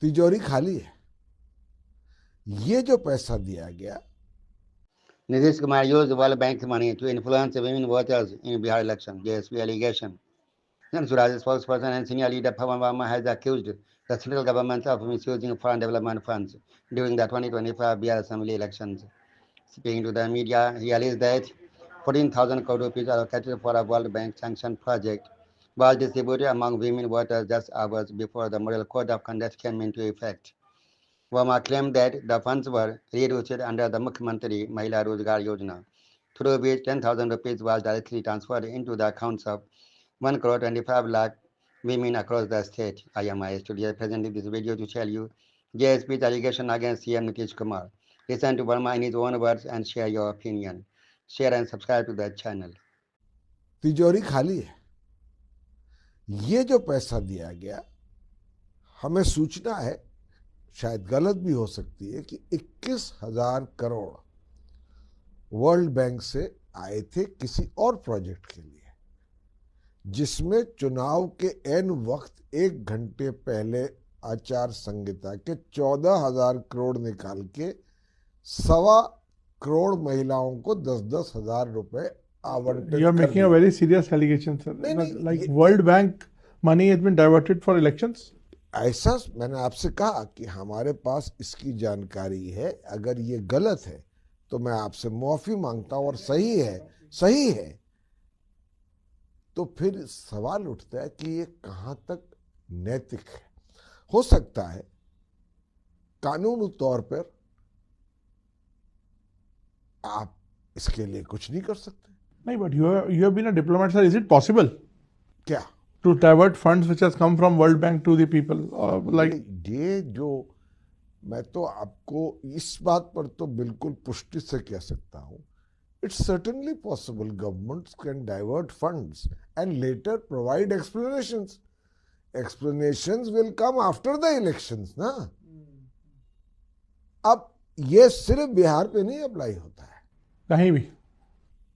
तिजोरी खाली है। ये जो पैसा दिया गया, Nitish Kumar used World Bank money to influence women voters in Bihar election, JSP allegation. Suraj's spokesperson and senior leader Pawan Verma has accused the central government of misusing foreign development funds during the 2025 Bihar Assembly elections. Speaking to the media, he alleged that 14,000 crore rupees allocated for a World Bank sanctioned project was distributed among women voters just hours before the Model Code of Conduct came into effect. Verma claimed that the funds were rerouted under the Mukhyamantri Mahila Rozgar Yojana, through which 10,000 rupees was directly transferred into the accounts of 1 crore 25 lakh women across the state. IMI studio presented this video to tell you JSP's allegation against CM Nitish Kumar. Listen to Verma in his own words and share your opinion. Share and subscribe to the channel. तिजोरी खाली है। ये जो पैसा दिया गया, हमें सूचना है, शायद गलत भी हो सकती है, कि 21,000 करोड़ वर्ल्ड बैंक से आए थे किसी और प्रोजेक्ट के लिए, जिसमें चुनाव के एन वक्त 1 घंटे पहले आचार संहिता के 14,000 करोड़ निकाल के 1.25 करोड़ महिलाओं को 10-10 हजार रुपए आवंटित। You are making a very serious allegation, sir. Like World Bank money has been diverted for elections. ऐसा मैंने आपसे कहा कि हमारे पास इसकी जानकारी है। अगर ये गलत है तो मैं आपसे माफी मांगता हूं, और सही है तो फिर सवाल उठता है कि ये कहां तक नैतिक है। हो सकता है कानूनी तौर पर आप इसके लिए कुछ नहीं कर सकते। नहीं, but you have been a diplomat, sir. Is it possible क्या to divert funds which has come from World Bank to the people? Like ये जो मैं तो आपको इस बात पर तो बिल्कुल पुष्टि से कह सकता हूं, it's certainly possible. Governments can divert funds and later provide explanations. Explanations will come after the elections ना। अब ये सिर्फ बिहार पे नहीं अप्लाई होता है, कहीं भी।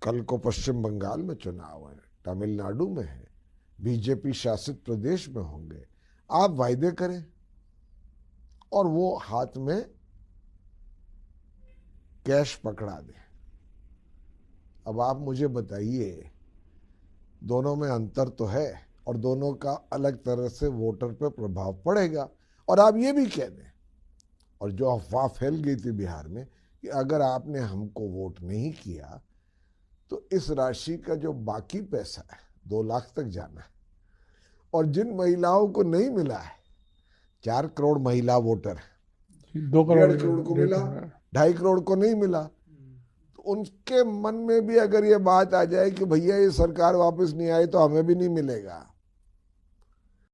कल को पश्चिम बंगाल में चुनाव है, तमिलनाडु में है, बीजेपी शासित प्रदेश में होंगे। आप वायदे करें और वो हाथ में कैश पकड़ा दें। अब आप मुझे बताइए, दोनों में अंतर तो है और दोनों का अलग तरह से वोटर पर प्रभाव पड़ेगा। और आप ये भी कह दें, और जो अफवाह फैल गई थी बिहार में कि अगर आपने हमको वोट नहीं किया तो इस राशि का जो बाकी पैसा है 2 लाख तक जाना है। और जिन महिलाओं को नहीं मिला है, 4 करोड़ महिला वोटर है, 2 करोड़ को मिला, 2.5 करोड़ को नहीं मिला, तो उनके मन में भी अगर ये बात आ जाए कि भैया ये सरकार वापस नहीं आई तो हमें भी नहीं मिलेगा,